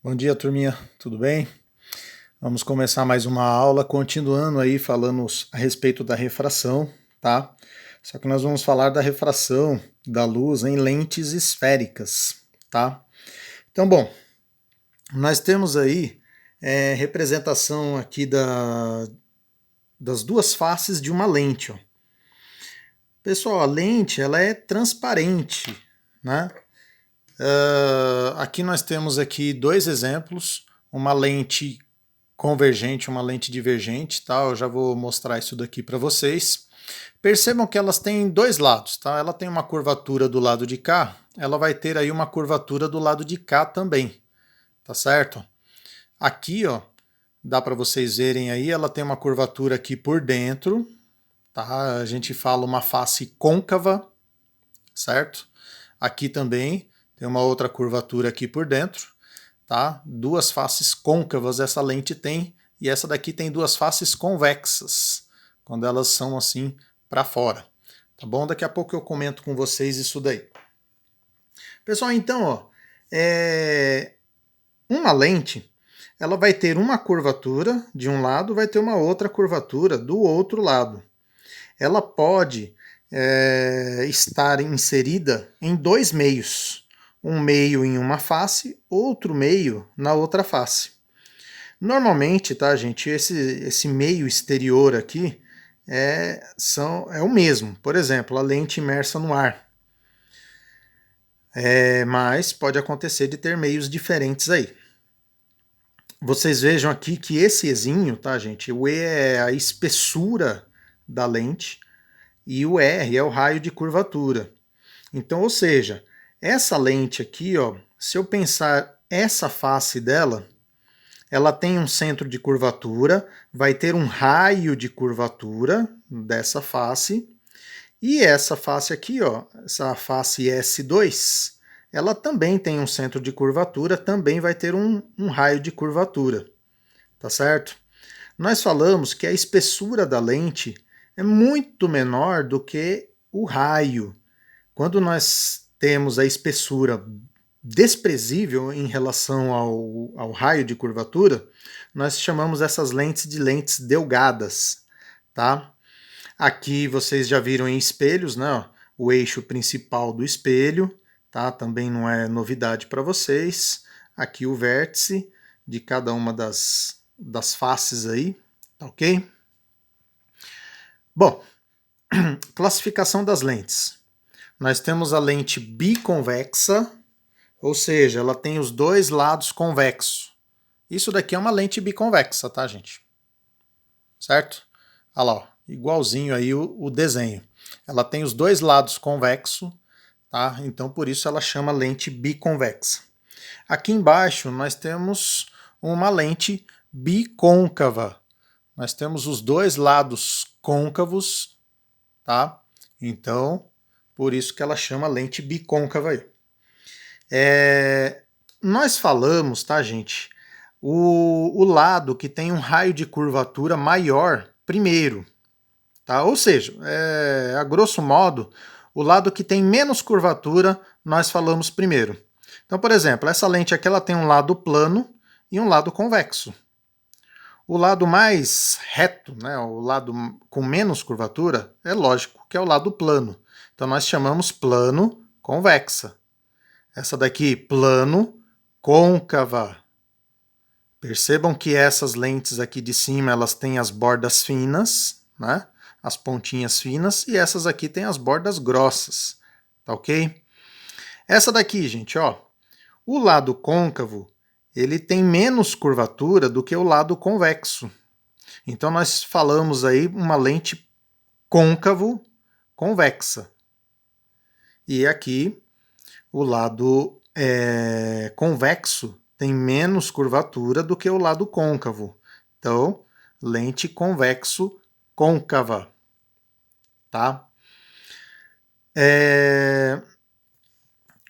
Bom dia, turminha, tudo bem? Vamos começar mais uma aula, continuando aí falando a respeito da refração, tá? Só que nós vamos falar da refração da luz em lentes esféricas, tá? Então, bom, nós temos aí representação aqui das duas faces de uma lente, ó. Pessoal, a lente, ela é transparente, né? Aqui nós temos aqui dois exemplos, uma lente convergente, uma lente divergente, tá? Eu já vou mostrar isso daqui para vocês. Percebam que elas têm dois lados, tá? Ela tem uma curvatura do lado de cá, ela vai ter aí uma curvatura do lado de cá também, tá certo? Aqui, ó, dá para vocês verem aí, ela tem uma curvatura aqui por dentro, tá? A gente fala uma face côncava, certo? Aqui também tem uma outra curvatura aqui por dentro, tá? Duas faces côncavas essa lente tem, e essa daqui tem duas faces convexas, quando elas são assim para fora. Tá bom? Daqui a pouco eu comento com vocês isso daí. Pessoal, então, ó, uma lente, ela vai ter uma curvatura de um lado, vai ter uma outra curvatura do outro lado. Ela pode estar inserida em dois meios. Um meio em uma face, outro meio na outra face. Normalmente, tá, gente, esse meio exterior aqui é o mesmo. Por exemplo, a lente imersa no ar. Mas pode acontecer de ter meios diferentes aí. Vocês vejam aqui que esse Ezinho, tá, gente? O E é a espessura da lente e o R é o raio de curvatura. Então, ou seja, essa lente aqui, ó, se eu pensar essa face dela, ela tem um centro de curvatura, vai ter um raio de curvatura dessa face, e essa face aqui, ó, essa face S2, ela também tem um centro de curvatura, também vai ter um raio de curvatura, tá certo? Nós falamos que a espessura da lente é muito menor do que o raio. Quando nós temos a espessura desprezível em relação ao raio de curvatura, nós chamamos essas lentes de lentes delgadas, tá? Aqui vocês já viram em espelhos, né? O eixo principal do espelho, tá? Também não é novidade para vocês. Aqui o vértice de cada uma das faces aí, tá ok? Bom, classificação das lentes. Nós temos a lente biconvexa, ou seja, ela tem os dois lados convexos. Isso daqui é uma lente biconvexa, tá, gente? Certo? Olha lá, ó, igualzinho aí o desenho. Ela tem os dois lados convexos, tá? Então por isso ela chama lente biconvexa. Aqui embaixo nós temos uma lente bicôncava. Nós temos os dois lados côncavos, tá? Então, por isso que ela chama lente bicôncava aí. Nós falamos, tá, gente? O lado que tem um raio de curvatura maior primeiro, tá? Ou seja, a grosso modo, o lado que tem menos curvatura nós falamos primeiro. Então, por exemplo, essa lente aqui ela tem um lado plano e um lado convexo. O lado mais reto, né, o lado com menos curvatura, é lógico que é o lado plano. Então nós chamamos plano convexa. Essa daqui, plano côncava. Percebam que essas lentes aqui de cima, elas têm as bordas finas, né? As pontinhas finas, e essas aqui têm as bordas grossas, tá ok? Essa daqui, gente, ó, o lado côncavo, ele tem menos curvatura do que o lado convexo. Então nós falamos aí uma lente côncavo convexa. E aqui o lado convexo tem menos curvatura do que o lado côncavo. Então, lente convexo côncava, tá?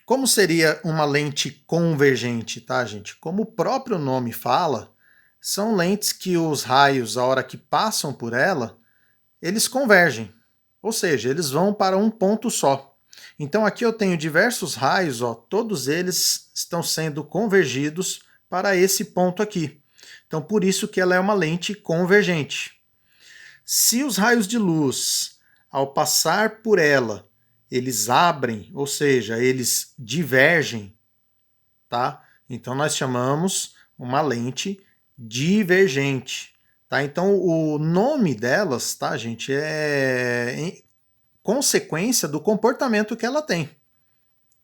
Como seria uma lente convergente, tá, gente? Como o próprio nome fala, são lentes que os raios, a hora que passam por ela, eles convergem. Ou seja, eles vão para um ponto só. Então aqui eu tenho diversos raios, ó, todos eles estão sendo convergidos para esse ponto aqui. Então, por isso que ela é uma lente convergente. Se os raios de luz, ao passar por ela, eles abrem, ou seja, eles divergem, tá? Então, nós chamamos uma lente divergente. Tá? Então, o nome delas, tá, gente, é em consequência do comportamento que ela tem.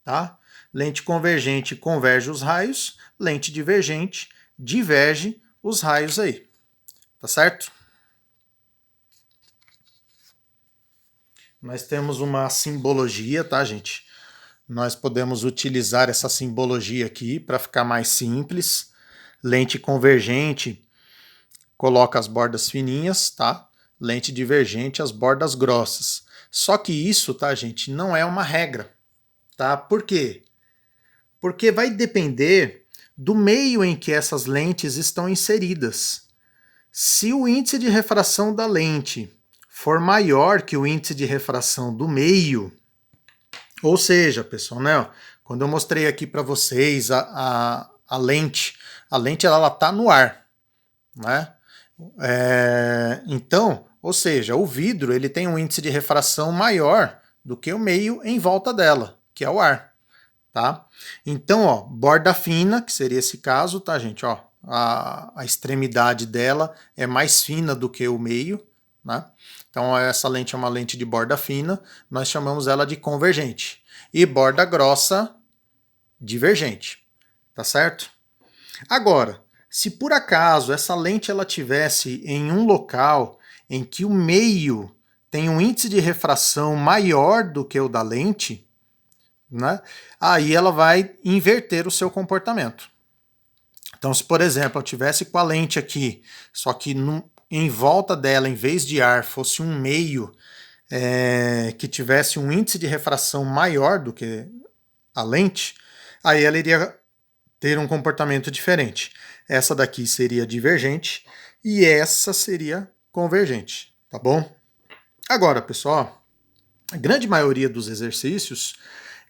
Tá? Lente convergente converge os raios, lente divergente diverge os raios aí. Tá certo? Nós temos uma simbologia, tá, gente? Nós podemos utilizar essa simbologia aqui para ficar mais simples. Lente convergente coloca as bordas fininhas, tá? Lente divergente, as bordas grossas. Só que isso, tá, gente, não é uma regra, tá? Por quê? Porque vai depender do meio em que essas lentes estão inseridas. Se o índice de refração da lente for maior que o índice de refração do meio, ou seja, pessoal, né, quando eu mostrei aqui para vocês a lente ela está no ar, né? Então, ou seja, o vidro ele tem um índice de refração maior do que o meio em volta dela, que é o ar, tá? Então, ó, borda fina, que seria esse caso, tá, gente? Ó, a extremidade dela é mais fina do que o meio, né? Então, essa lente é uma lente de borda fina, nós chamamos ela de convergente. E borda grossa, divergente, tá certo? Agora, se por acaso essa lente ela tivesse em um local em que o meio tem um índice de refração maior do que o da lente, né? Aí ela vai inverter o seu comportamento. Então, se por exemplo eu tivesse com a lente aqui, só que em volta dela, em vez de ar, fosse um meio que tivesse um índice de refração maior do que a lente, aí ela iria ter um comportamento diferente. Essa daqui seria divergente e essa seria convergente, tá bom? Agora, pessoal, a grande maioria dos exercícios,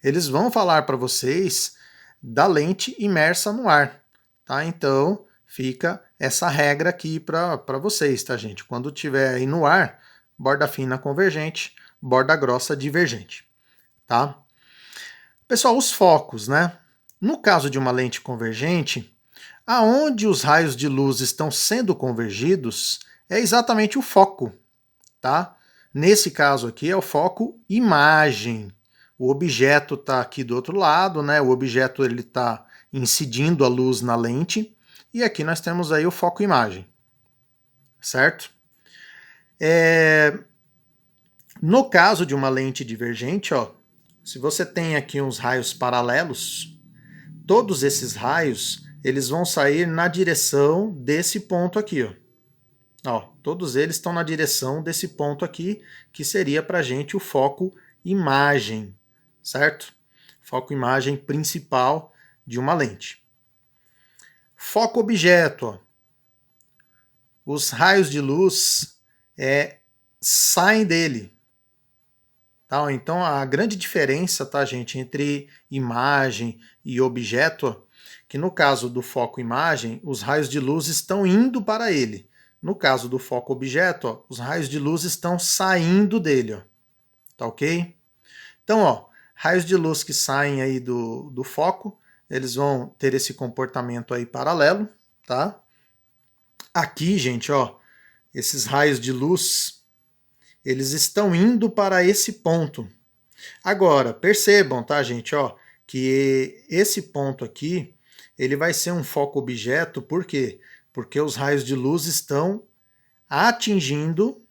eles vão falar para vocês da lente imersa no ar, tá? Então, fica essa regra aqui para vocês, tá, gente? Quando tiver aí no ar, borda fina convergente, borda grossa divergente, tá? Pessoal, os focos, né? No caso de uma lente convergente, aonde os raios de luz estão sendo convergidos é exatamente o foco, tá? Nesse caso aqui é o foco imagem. O objeto está aqui do outro lado, né? O objeto ele está incidindo a luz na lente e aqui nós temos aí o foco imagem, certo? No caso de uma lente divergente, ó, se você tem aqui uns raios paralelos, todos esses raios eles vão sair na direção desse ponto aqui, ó. Ó, todos eles estão na direção desse ponto aqui, que seria para a gente o foco imagem, certo? Foco imagem principal de uma lente. Foco objeto, ó. Os raios de luz saem dele. Tá? Então a grande diferença, tá, gente, entre imagem e objeto, ó, que no caso do foco imagem, os raios de luz estão indo para ele. No caso do foco objeto, ó, os raios de luz estão saindo dele, ó. Tá ok? Então, ó, raios de luz que saem aí do foco, eles vão ter esse comportamento aí paralelo, tá? Aqui, gente, ó, esses raios de luz, eles estão indo para esse ponto. Agora, percebam, tá, gente, ó, que esse ponto aqui, ele vai ser um foco objeto, por quê? Porque os raios de luz estão atingindo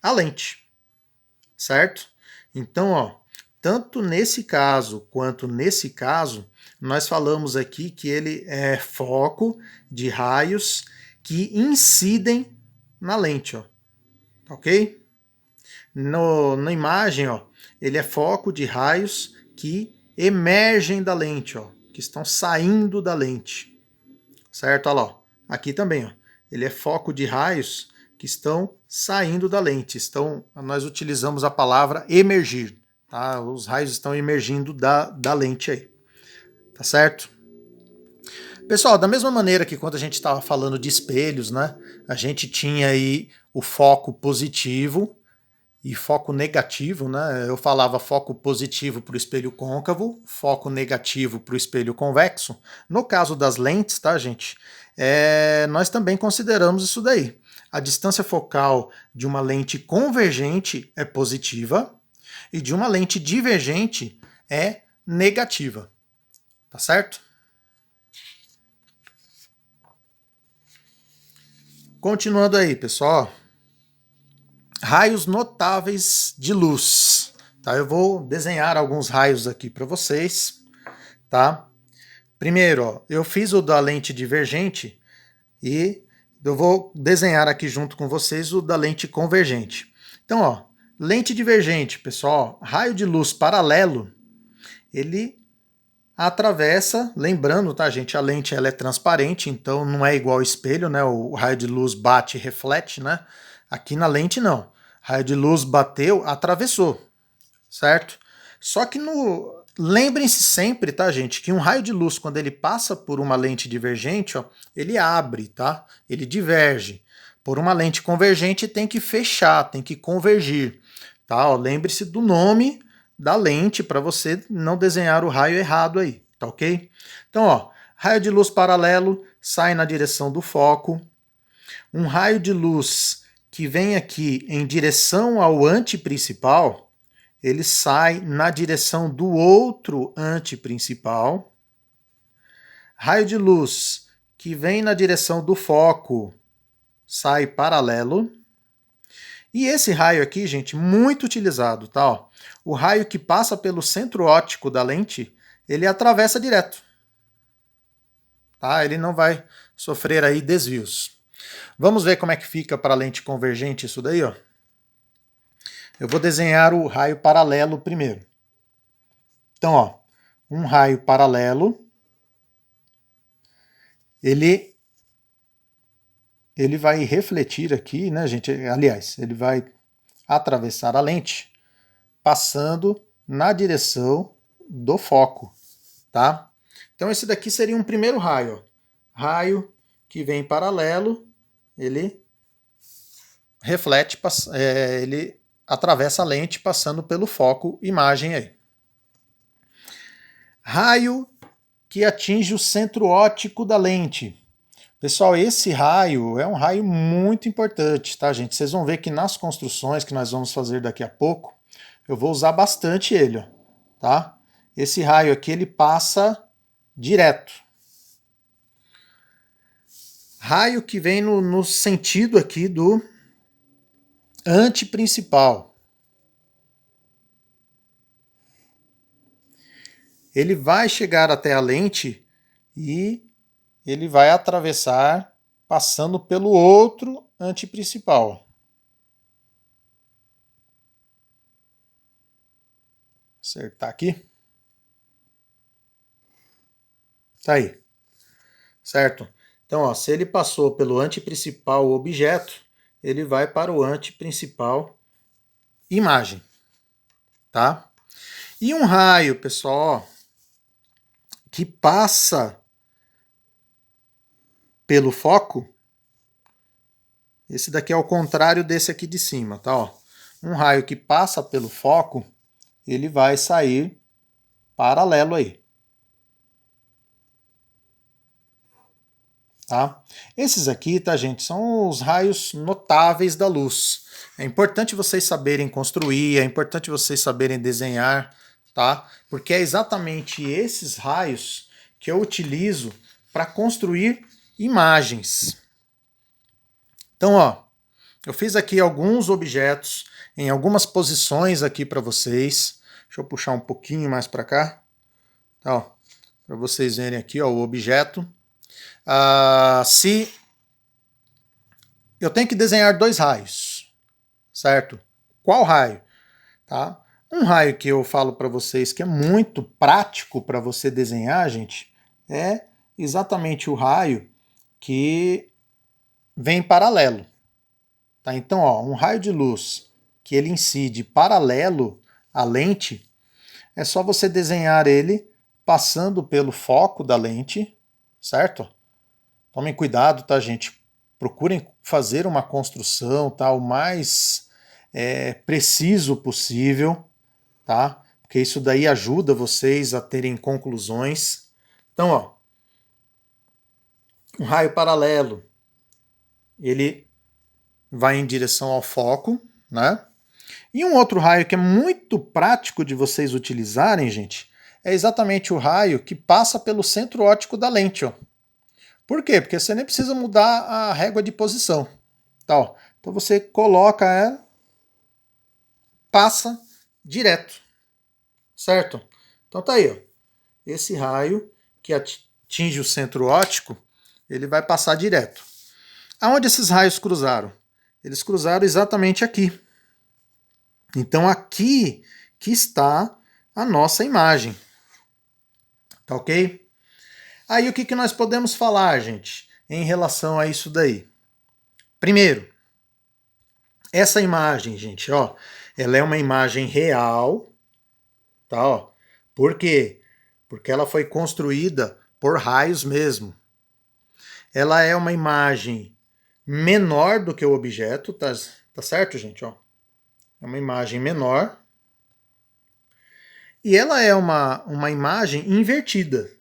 a lente, certo? Então, ó, tanto nesse caso quanto nesse caso, nós falamos aqui que ele é foco de raios que incidem na lente, ó, ok? Na imagem, ó, ele é foco de raios que emergem da lente, ó, que estão saindo da lente, certo? Olha lá, ó. Aqui também, ó, ele é foco de raios que estão saindo da lente. Nós utilizamos a palavra emergir, tá? Os raios estão emergindo da lente aí, tá certo? Pessoal, da mesma maneira que quando a gente estava falando de espelhos, né, a gente tinha aí o foco positivo e foco negativo, né? Eu falava foco positivo para o espelho côncavo, foco negativo para o espelho convexo. No caso das lentes, tá, gente? Nós também consideramos isso daí. A distância focal de uma lente convergente é positiva e de uma lente divergente é negativa. Tá certo? Continuando aí, pessoal. Raios notáveis de luz. Tá? Eu vou desenhar alguns raios aqui para vocês. Tá? Primeiro, ó, eu fiz o da lente divergente e eu vou desenhar aqui junto com vocês o da lente convergente. Então, ó, lente divergente, pessoal, raio de luz paralelo, ele atravessa, lembrando, tá, gente, a lente ela é transparente, então não é igual ao espelho, né? O raio de luz bate e reflete, né? Aqui na lente não. Raio de luz bateu, atravessou, certo? Só que lembrem-se sempre, tá, gente, que um raio de luz, quando ele passa por uma lente divergente, ó, ele abre, tá? Ele diverge. Por uma lente convergente tem que fechar, tem que convergir, tá? Lembre-se do nome da lente para você não desenhar o raio errado aí, tá ok? Então, ó, raio de luz paralelo sai na direção do foco. Um raio de luz que vem aqui em direção ao antiprincipal, ele sai na direção do outro antiprincipal. Raio de luz que vem na direção do foco sai paralelo. E esse raio aqui, gente, muito utilizado, tá? Ó, o raio que passa pelo centro óptico da lente, ele atravessa direto. Tá? Ele não vai sofrer aí desvios. Vamos ver como é que fica para a lente convergente isso daí, ó. Eu vou desenhar o raio paralelo primeiro. Então, ó, um raio paralelo, ele vai refletir aqui, né, gente? Aliás, ele vai atravessar a lente passando na direção do foco, tá? Então esse daqui seria um primeiro raio, ó. Raio que vem paralelo, ele reflete, ele atravessa a lente passando pelo foco, imagem aí. Raio que atinge o centro óptico da lente. Pessoal, esse raio é um raio muito importante, tá, gente? Vocês vão ver que nas construções que nós vamos fazer daqui a pouco, eu vou usar bastante ele, ó, tá? Esse raio aqui, ele passa direto. Raio que vem no sentido aqui do antiprincipal. Ele vai chegar até a lente e ele vai atravessar passando pelo outro antiprincipal. Acertar aqui. Tá aí. Certo? Então, ó, se ele passou pelo antiprincipal objeto, ele vai para o antiprincipal imagem. Tá? E um raio, pessoal, ó, que passa pelo foco, esse daqui é o contrário desse aqui de cima, tá? Ó, um raio que passa pelo foco, ele vai sair paralelo aí. Tá? Esses aqui, tá, gente, são os raios notáveis da luz. É importante vocês saberem construir, é importante vocês saberem desenhar, tá? Porque é exatamente esses raios que eu utilizo para construir imagens. Então, ó, eu fiz aqui alguns objetos em algumas posições aqui para vocês. Deixa eu puxar um pouquinho mais para cá, tá, para vocês verem aqui, ó, o objeto. Se eu tenho que desenhar dois raios, certo? Qual raio? Tá? Um raio que eu falo para vocês que é muito prático para você desenhar, gente, é exatamente o raio que vem paralelo. Tá? Então, ó, um raio de luz que ele incide paralelo à lente, é só você desenhar ele passando pelo foco da lente, certo? Tomem cuidado, tá, gente? Procurem fazer uma construção, tá, o mais preciso possível, tá? Porque isso daí ajuda vocês a terem conclusões. Então, ó, um raio paralelo, ele vai em direção ao foco, né? E um outro raio que é muito prático de vocês utilizarem, gente, é exatamente o raio que passa pelo centro óptico da lente, ó. Por quê? Porque você nem precisa mudar a régua de posição, tá, ó. Então você coloca ela, passa direto, certo? Então tá aí, ó. Esse raio que atinge o centro óptico, ele vai passar direto. Aonde esses raios cruzaram? Eles cruzaram exatamente aqui. Então aqui que está a nossa imagem. Tá ok? Aí o que nós podemos falar, gente, em relação a isso daí? Primeiro, essa imagem, gente, ó, ela é uma imagem real, tá, ó. Por quê? Porque ela foi construída por raios mesmo. Ela é uma imagem menor do que o objeto, tá certo, gente, ó? É uma imagem menor. E ela é uma imagem invertida.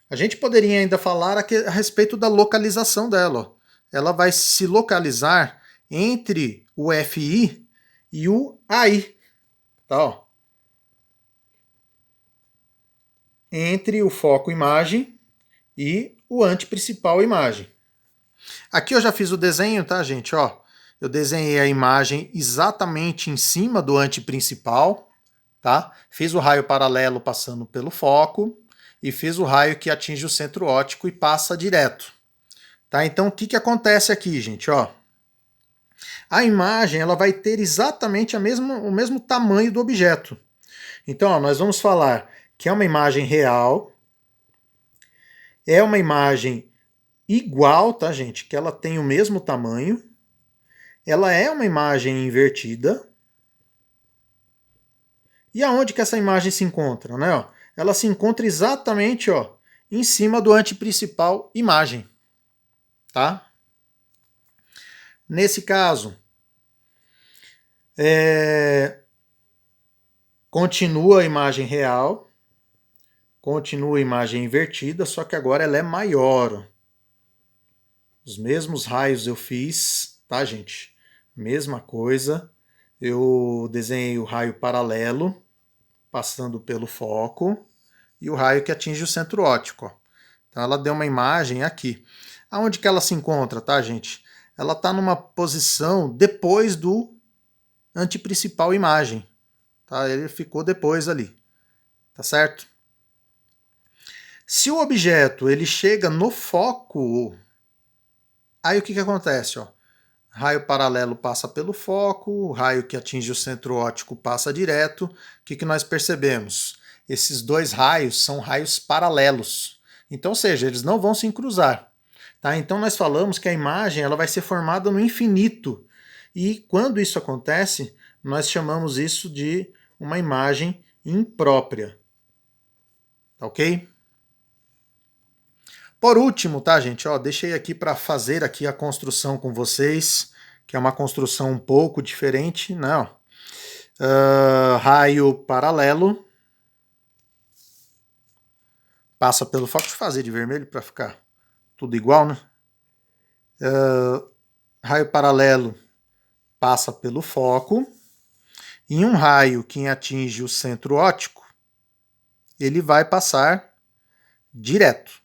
A gente poderia ainda falar a respeito da localização dela. Ó. Ela vai se localizar entre o FI e o AI. Tá, ó. Entre o foco imagem e o anteprincipal imagem. Aqui eu já fiz o desenho, tá, gente? Ó, eu desenhei a imagem exatamente em cima do anteprincipal, tá? Fiz o raio paralelo passando pelo foco e fiz o raio que atinge o centro óptico e passa direto. Tá? Então o que acontece aqui, gente? Ó, a imagem ela vai ter exatamente o mesmo tamanho do objeto. Então ó, nós vamos falar que é uma imagem real, é uma imagem igual, tá, gente? Que ela tem o mesmo tamanho. Ela é uma imagem invertida. E aonde que essa imagem se encontra, né? Ó, ela se encontra exatamente, ó, em cima do anteprincipal imagem, tá? Nesse caso, continua a imagem real, continua a imagem invertida, só que agora ela é maior. Os mesmos raios eu fiz, tá, gente? Mesma coisa. Eu desenhei o raio paralelo, passando pelo foco, e o raio que atinge o centro óptico. Ó. Então ela deu uma imagem aqui. Aonde que ela se encontra, tá, gente? Ela está numa posição depois do anteprincipal imagem. Tá? Ele ficou depois ali. Tá certo? Se o objeto ele chega no foco, aí o que acontece? Ó? Raio paralelo passa pelo foco, o raio que atinge o centro óptico passa direto. O que nós percebemos? Esses dois raios são raios paralelos. Então, ou seja, eles não vão se cruzar. Tá? Então nós falamos que a imagem ela vai ser formada no infinito. E quando isso acontece, nós chamamos isso de uma imagem imprópria. Tá ok? Por último, tá, gente? Ó, deixei aqui para fazer aqui a construção com vocês, que é uma construção um pouco diferente, né? Raio paralelo. Passa pelo foco. Deixa eu fazer de vermelho para ficar tudo igual, né? Raio paralelo passa pelo foco. E um raio que atinge o centro óptico, ele vai passar direto.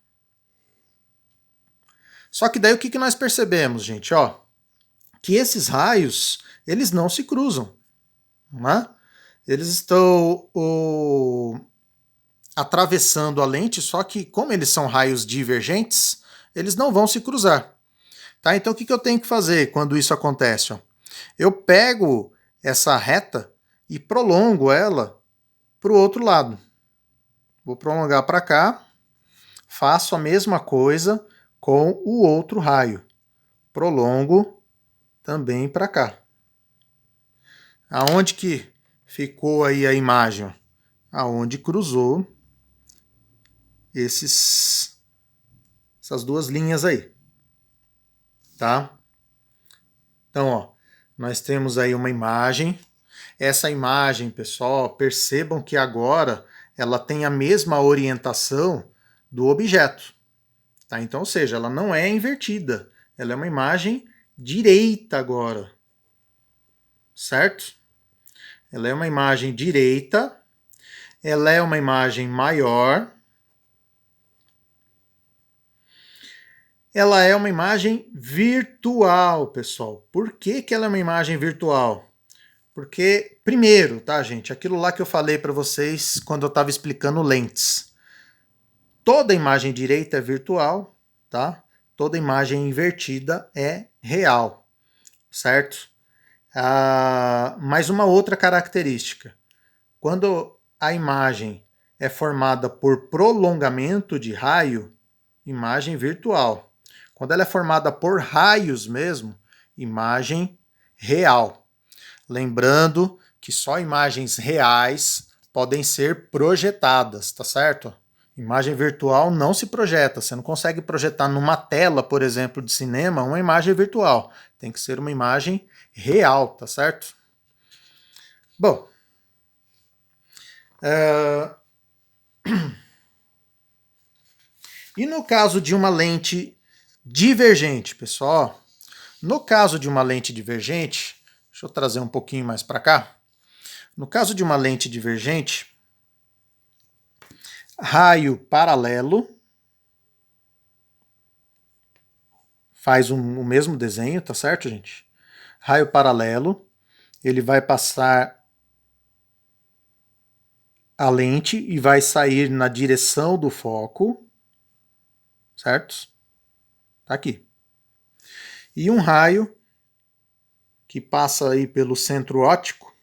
Só que daí o que nós percebemos, gente? Ó, que esses raios, eles não se cruzam. Né? Eles estão atravessando a lente, só que como eles são raios divergentes, eles não vão se cruzar. Tá? Então o que eu tenho que fazer quando isso acontece? Ó? Eu pego essa reta e prolongo ela para o outro lado. Vou prolongar para cá, faço a mesma coisa com o outro raio. Prolongo também para cá. Aonde que ficou aí a imagem? Aonde cruzou, essas duas linhas aí, tá? Então, ó, nós temos aí uma imagem. Essa imagem, pessoal, percebam que agora ela tem a mesma orientação do objeto, tá? Então, ou seja, ela não é invertida, ela é uma imagem direita agora, certo? Ela é uma imagem direita, ela é uma imagem maior, ela é uma imagem virtual, pessoal. Por que ela é uma imagem virtual? Porque, primeiro, tá, gente, aquilo lá que eu falei para vocês quando eu estava explicando lentes. Toda imagem direita é virtual, tá? Toda imagem invertida é real, certo? Mais uma outra característica. Quando a imagem é formada por prolongamento de raio, imagem virtual. Quando ela é formada por raios mesmo, imagem real. Lembrando que só imagens reais podem ser projetadas, tá certo? Imagem virtual não se projeta. Você não consegue projetar numa tela, por exemplo, de cinema, uma imagem virtual. Tem que ser uma imagem real, tá certo? Bom, e no caso de uma lente divergente, pessoal? No caso de uma lente divergente, deixa eu trazer um pouquinho mais para cá. No caso de uma lente divergente, raio paralelo faz o mesmo desenho, tá certo, gente? Raio paralelo, ele vai passar a lente e vai sair na direção do foco, certo? Tá aqui. E um raio que passa aí pelo centro óptico,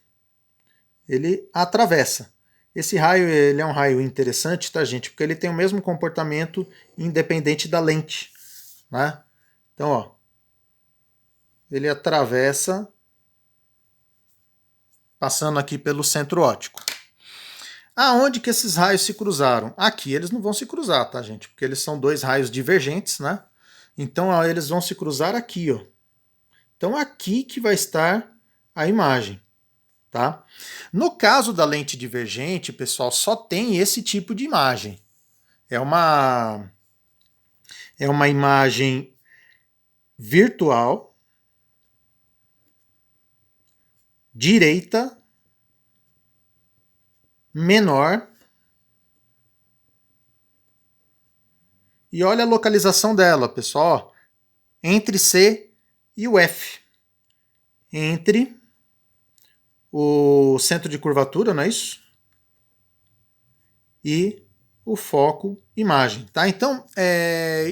ele atravessa. Esse raio, ele é um raio interessante, tá, gente? Porque ele tem o mesmo comportamento independente da lente, né? Então, ó, ele atravessa passando aqui pelo centro óptico. Aonde que esses raios se cruzaram? Aqui eles não vão se cruzar, tá, gente? Porque eles são dois raios divergentes, né? Então, ó, eles vão se cruzar aqui, ó. Então, aqui que vai estar a imagem, tá? No caso da lente divergente, pessoal, só tem esse tipo de imagem. É uma imagem virtual, direita, menor. E olha a localização dela, pessoal. Entre C e o F. Entre o centro de curvatura, não é isso? E o foco imagem, tá? Então,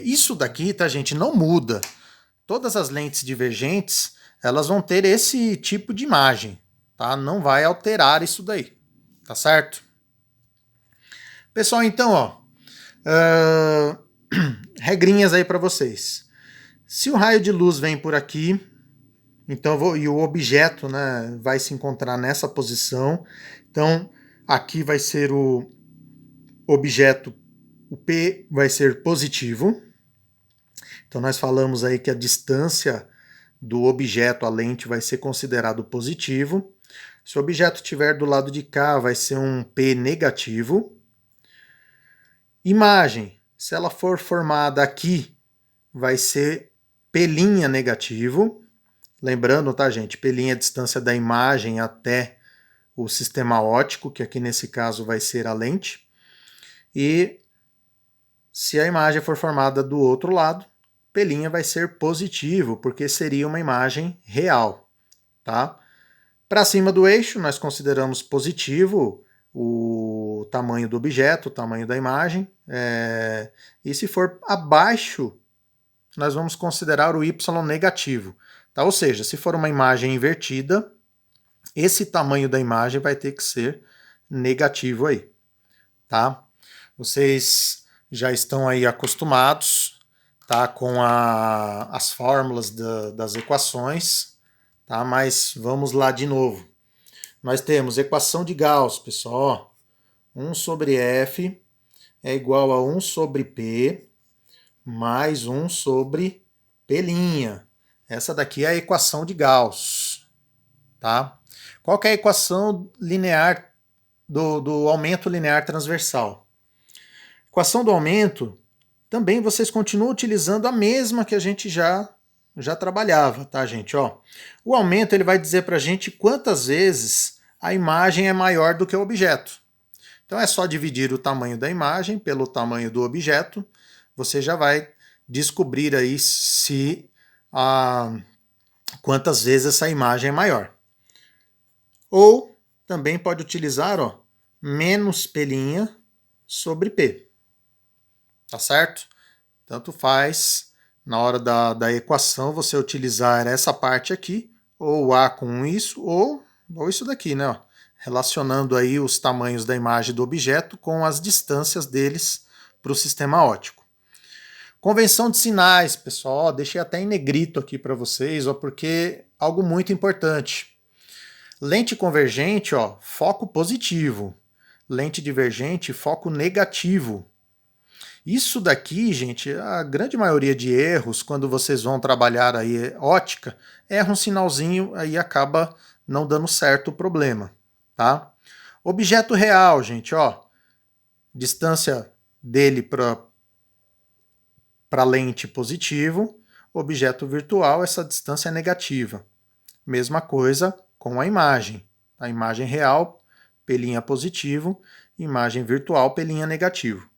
isso daqui, tá, gente, não muda. Todas as lentes divergentes, elas vão ter esse tipo de imagem, tá? Não vai alterar isso daí, tá certo? Pessoal, então, ó, regrinhas aí para vocês. Se o raio de luz vem por aqui, então e o objeto, né, vai se encontrar nessa posição, então aqui vai ser o objeto, o P vai ser positivo. Então nós falamos aí que a distância do objeto à lente vai ser considerado positivo. Se o objeto estiver do lado de cá, vai ser um P negativo. Imagem, se ela for formada aqui, vai ser P' negativo. Lembrando, tá, gente? P' é a distância da imagem até o sistema óptico, que aqui nesse caso vai ser a lente. E se a imagem for formada do outro lado, P' vai ser positivo, porque seria uma imagem real, tá? Para cima do eixo, nós consideramos positivo o tamanho do objeto, o tamanho da imagem, e se for abaixo, nós vamos considerar o Y negativo, tá? Ou seja, se for uma imagem invertida, esse tamanho da imagem vai ter que ser negativo aí, tá? Vocês já estão aí acostumados, tá, com as fórmulas das equações, tá? Mas vamos lá de novo. Nós temos equação de Gauss, pessoal, 1 sobre F é igual a 1 sobre P mais 1 sobre P'. Essa daqui é a equação de Gauss. Tá? Qual que é a equação linear do aumento linear transversal? Equação do aumento, também vocês continuam utilizando a mesma que a gente já trabalhava, tá, gente? Ó, o aumento ele vai dizer para a gente quantas vezes a imagem é maior do que o objeto. Então é só dividir o tamanho da imagem pelo tamanho do objeto, você já vai descobrir aí se quantas vezes essa imagem é maior. Ou também pode utilizar, ó, menos P' sobre P. Tá certo? Tanto faz na hora da equação você utilizar essa parte aqui, ou A com isso, ou isso daqui, né? Ó, relacionando aí os tamanhos da imagem do objeto com as distâncias deles para o sistema óptico. Convenção de sinais, pessoal, ó, deixei até em negrito aqui para vocês, ó, porque algo muito importante. Lente convergente, ó, foco positivo. Lente divergente, foco negativo. Isso daqui, gente, a grande maioria de erros, quando vocês vão trabalhar aí ótica, erra um sinalzinho e acaba não dando certo o problema, tá? Objeto real, gente, ó, distância dele para lente positivo, objeto virtual, essa distância é negativa. Mesma coisa com a imagem. A imagem real, P' positivo, imagem virtual, P' negativo.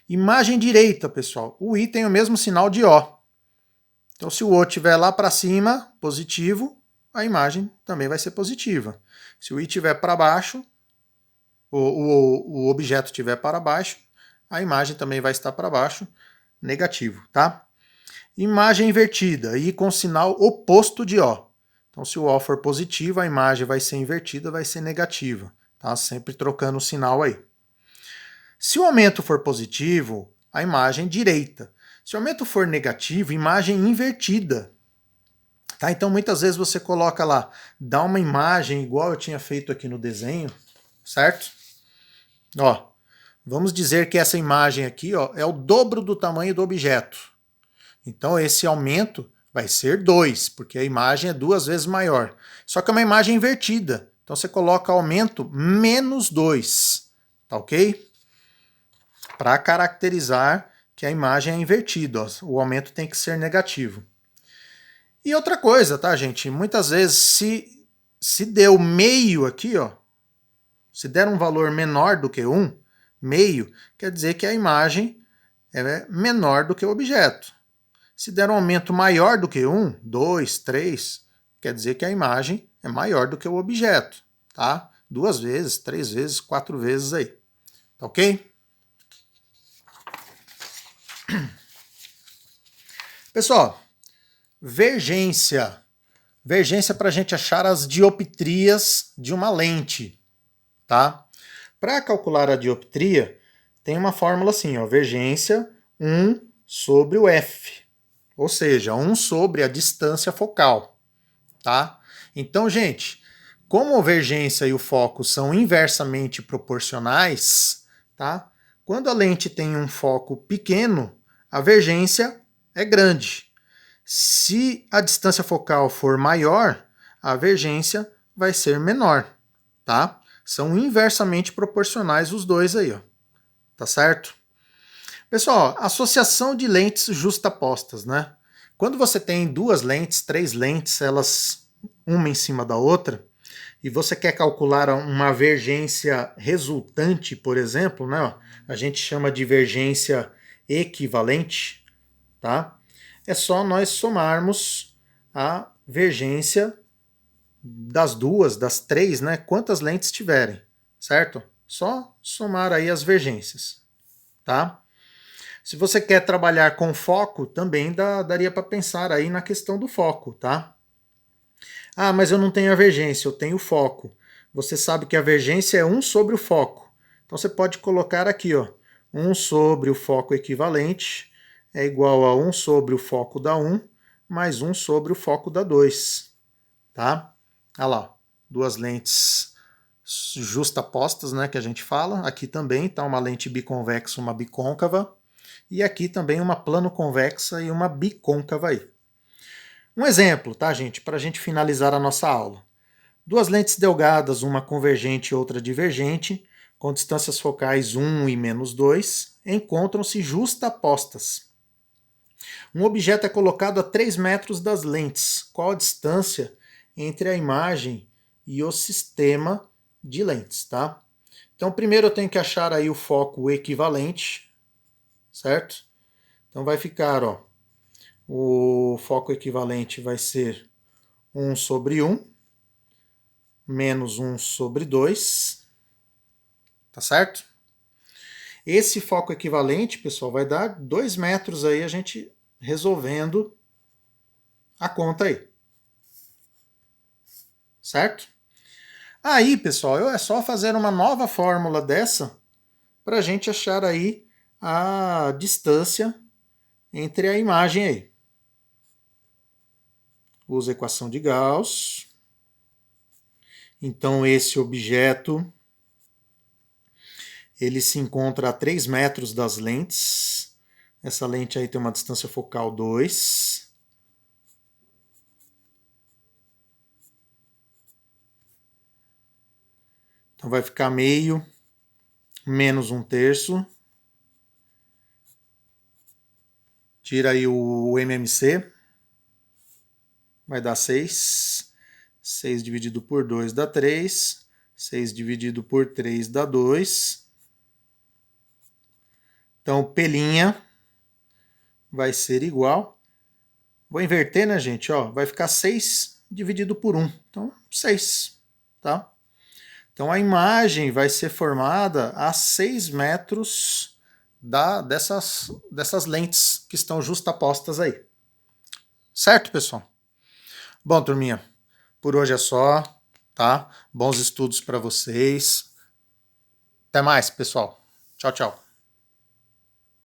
Imagem direita, pessoal. O I tem o mesmo sinal de O. Então, se o O estiver lá para cima, positivo, a imagem também vai ser positiva. Se o I estiver para baixo, o objeto estiver para baixo, a imagem também vai estar para baixo, negativo, tá? Imagem invertida, I com sinal oposto de O. Então, se o O for positivo, a imagem vai ser invertida, vai ser negativa. Tá? Sempre trocando o sinal aí. Se o aumento for positivo, a imagem direita. Se o aumento for negativo, imagem invertida. Tá? Então, muitas vezes você coloca lá, dá uma imagem igual eu tinha feito aqui no desenho, certo? Ó, vamos dizer que essa imagem aqui, ó, é o dobro do tamanho do objeto. Então, esse aumento vai ser 2, porque a imagem é 2 vezes maior. Só que é uma imagem invertida. Então, você coloca aumento menos 2. Tá ok? Para caracterizar que a imagem é invertida. Ó. O aumento tem que ser negativo. E outra coisa, tá, gente? Muitas vezes, se deu meio aqui, ó, se der um valor menor do que 1, meio, quer dizer que a imagem é menor do que o objeto. Se der um aumento maior do que 1, 2, 3, quer dizer que a imagem é maior do que o objeto, tá? 2 vezes, 3 vezes, 4 vezes aí. Tá ok? Pessoal, vergência. Vergência para a gente achar as dioptrias de uma lente, tá? Para calcular a dioptria, tem uma fórmula assim, ó, vergência 1 sobre o F. Ou seja, 1 sobre a distância focal, tá? Então, gente, como a vergência e o foco são inversamente proporcionais, tá? Quando a lente tem um foco pequeno, a vergência é grande. Se a distância focal for maior, a vergência vai ser menor, tá? São inversamente proporcionais os dois aí, ó. Tá certo? Pessoal, associação de lentes justapostas, né? Quando você tem duas lentes, três lentes, elas uma em cima da outra, e você quer calcular uma vergência resultante, por exemplo, né? A gente chama de vergência equivalente, tá? É só nós somarmos a vergência das duas, das três, né? Quantas lentes tiverem, certo? Só somar aí as vergências, tá? Se você quer trabalhar com foco, também daria para pensar aí na questão do foco, tá? Ah, mas eu não tenho a vergência, eu tenho foco. Você sabe que a vergência é 1 sobre o foco. Então você pode colocar aqui, ó, 1 sobre o foco equivalente é igual a 1 sobre o foco da 1 mais 1 sobre o foco da 2, tá? Olha lá, duas lentes justapostas, né, que a gente fala. Aqui também está uma lente biconvexa, uma bicôncava. E aqui também uma plano-convexa e uma bicôncava aí. Um exemplo, tá, gente? Para a gente finalizar a nossa aula. Duas lentes delgadas, uma convergente e outra divergente, com distâncias focais 1 e -2, encontram-se justapostas. Um objeto é colocado a 3 metros das lentes. Qual a distância entre a imagem e o sistema de lentes, tá? Então, primeiro eu tenho que achar aí o foco equivalente, certo? Então vai ficar, ó, o foco equivalente vai ser 1 sobre 1, menos 1 sobre 2, tá certo? Esse foco equivalente, pessoal, vai dar 2 metros aí a gente resolvendo a conta aí. Certo? Aí, pessoal, é só fazer uma nova fórmula dessa para a gente achar aí a distância entre a imagem aí. Usa a equação de Gauss. Então, esse objeto ele se encontra a 3 metros das lentes. Essa lente aí tem uma distância focal 2. Então vai ficar meio menos 1/3. Tira aí o MMC. Vai dar 6. 6 dividido por 2 dá 3. 6 dividido por 3 dá 2. Então, P' vai ser igual. Vou inverter, né, gente? Ó, vai ficar 6 dividido por 1. Então, 6. Tá? Então, a imagem vai ser formada a 6 metros dessas lentes que estão justapostas aí. Certo, pessoal? Bom, turminha, por hoje é só, tá? Bons estudos para vocês. Até mais, pessoal. Tchau, tchau.